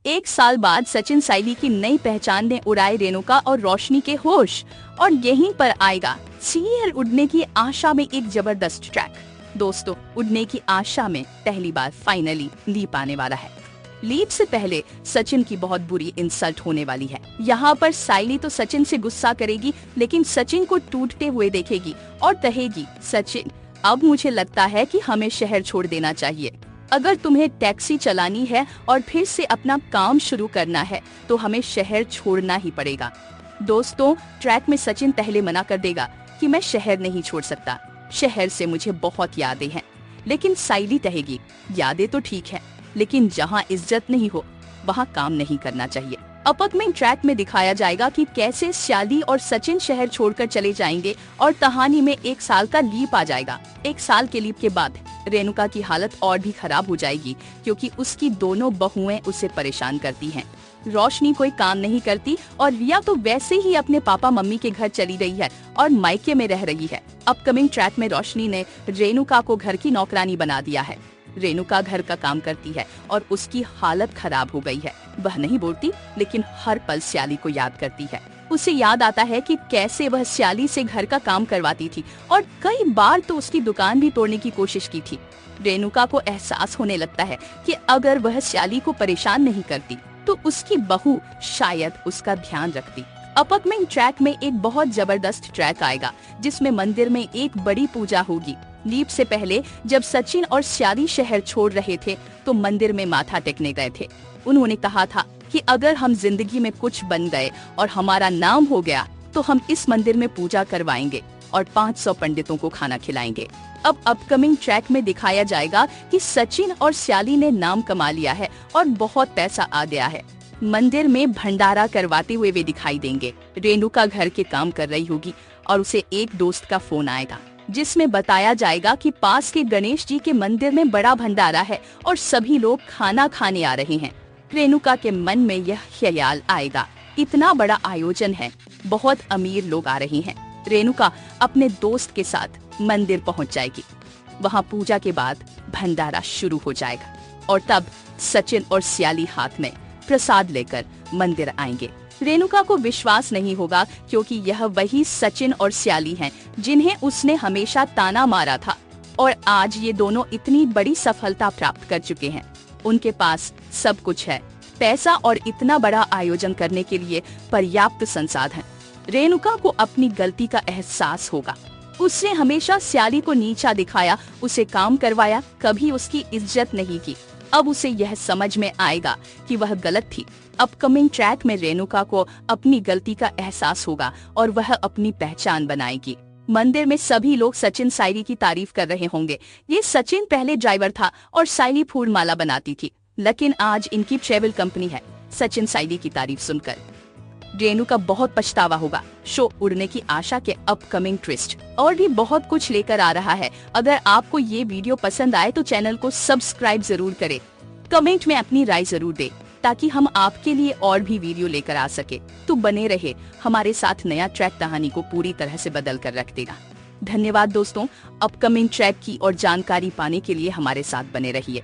एक साल बाद सचिन साइली की नई पहचान ने उड़ाए रेणुका और रोशनी के होश, और यहीं पर आएगा सीरियल उड़ने की आशा में एक जबरदस्त ट्रैक। दोस्तों, उड़ने की आशा में पहली बार फाइनली लीप आने वाला है। लीप से पहले सचिन की बहुत बुरी इंसल्ट होने वाली है। यहाँ पर साइली तो सचिन से गुस्सा करेगी, लेकिन सचिन को टूटते हुए देखेगी और कहेगी, सचिन अब मुझे लगता है कि हमें शहर छोड़ देना चाहिए। अगर तुम्हें टैक्सी चलानी है और फिर से अपना काम शुरू करना है तो हमें शहर छोड़ना ही पड़ेगा। दोस्तों, ट्रैक में सचिन पहले मना कर देगा कि मैं शहर नहीं छोड़ सकता, शहर से मुझे बहुत यादें हैं। लेकिन साइली कहेगी, यादें तो ठीक है, लेकिन जहाँ इज्जत नहीं हो वहाँ काम नहीं करना चाहिए। अपकमिंग ट्रैक में दिखाया जाएगा कि कैसे श्याली और सचिन शहर छोड़कर चले जाएंगे और कहानी में एक साल का लीप आ जाएगा। एक साल के लीप के बाद रेणुका की हालत और भी खराब हो जाएगी, क्योंकि उसकी दोनों बहुएं उसे परेशान करती हैं। रोशनी कोई काम नहीं करती और रिया तो वैसे ही अपने पापा मम्मी के घर चली गई है और मायके में रह रही है। अपकमिंग ट्रैक में रोशनी ने रेणुका को घर की नौकरानी बना दिया है। रेणुका घर का काम करती है और उसकी हालत खराब हो गई है। वह नहीं बोलती, लेकिन हर पल श्याली को याद करती है। उसे याद आता है कि कैसे वह श्याली से घर का काम करवाती थी और कई बार तो उसकी दुकान भी तोड़ने की कोशिश की थी। रेणुका को एहसास होने लगता है कि अगर वह श्याली को परेशान नहीं करती तो उसकी बहू शायद उसका ध्यान रखती। अपकमिंग ट्रैक में एक बहुत जबरदस्त ट्रैक आएगा, जिसमें मंदिर में एक बड़ी पूजा होगी। लीप से पहले जब सचिन और श्याली शहर छोड़ रहे थे तो मंदिर में माथा टेकने गए थे। उन्होंने कहा था कि अगर हम जिंदगी में कुछ बन गए और हमारा नाम हो गया तो हम इस मंदिर में पूजा करवाएंगे और 500 पंडितों को खाना खिलाएंगे। अब अपकमिंग ट्रैक में दिखाया जाएगा कि सचिन और श्याली ने नाम कमा लिया है और बहुत पैसा आ गया है। मंदिर में भंडारा करवाते हुए वे दिखाई देंगे। रेणुका घर के काम कर रही होगी और उसे एक दोस्त का फोन आएगा, जिसमें बताया जाएगा कि पास के गणेश जी के मंदिर में बड़ा भंडारा है और सभी लोग खाना खाने आ रहे हैं। रेणुका के मन में यह ख्याल आएगा, इतना बड़ा आयोजन है, बहुत अमीर लोग आ रहे हैं। रेणुका अपने दोस्त के साथ मंदिर पहुंच जाएगी। वहां पूजा के बाद भंडारा शुरू हो जाएगा और तब सचिन और श्याली हाथ में प्रसाद लेकर मंदिर आएंगे। रेणुका को विश्वास नहीं होगा, क्योंकि यह वही सचिन और श्याली हैं जिन्हें उसने हमेशा ताना मारा था, और आज ये दोनों इतनी बड़ी सफलता प्राप्त कर चुके हैं। उनके पास सब कुछ है, पैसा और इतना बड़ा आयोजन करने के लिए पर्याप्त संसाधन। रेणुका को अपनी गलती का एहसास होगा। उसने हमेशा श्याली को नीचा दिखाया, उसे काम करवाया, कभी उसकी इज्जत नहीं की। अब उसे यह समझ में आएगा कि वह गलत थी। अपकमिंग ट्रैक में रेणुका को अपनी गलती का एहसास होगा और वह अपनी पहचान बनाएगी। मंदिर में सभी लोग सचिन साइली की तारीफ कर रहे होंगे। ये सचिन पहले ड्राइवर था और साइली फूल माला बनाती थी, लेकिन आज इनकी ट्रेवल कंपनी है। सचिन साइली की तारीफ सुनकर रेणुका बहुत पछतावा होगा। शो उड़ने की आशा के अपकमिंग ट्विस्ट और भी बहुत कुछ लेकर आ रहा है। अगर आपको ये वीडियो पसंद आए तो चैनल को सब्सक्राइब जरूर करें। कमेंट में अपनी राय जरूर दें, ताकि हम आपके लिए और भी वीडियो लेकर आ सके। तो बने रहे हमारे साथ, नया ट्रैक कहानी को पूरी तरह से बदल कर रख देगा। धन्यवाद दोस्तों, अपकमिंग ट्रैक की और जानकारी पाने के लिए हमारे साथ बने रहिए।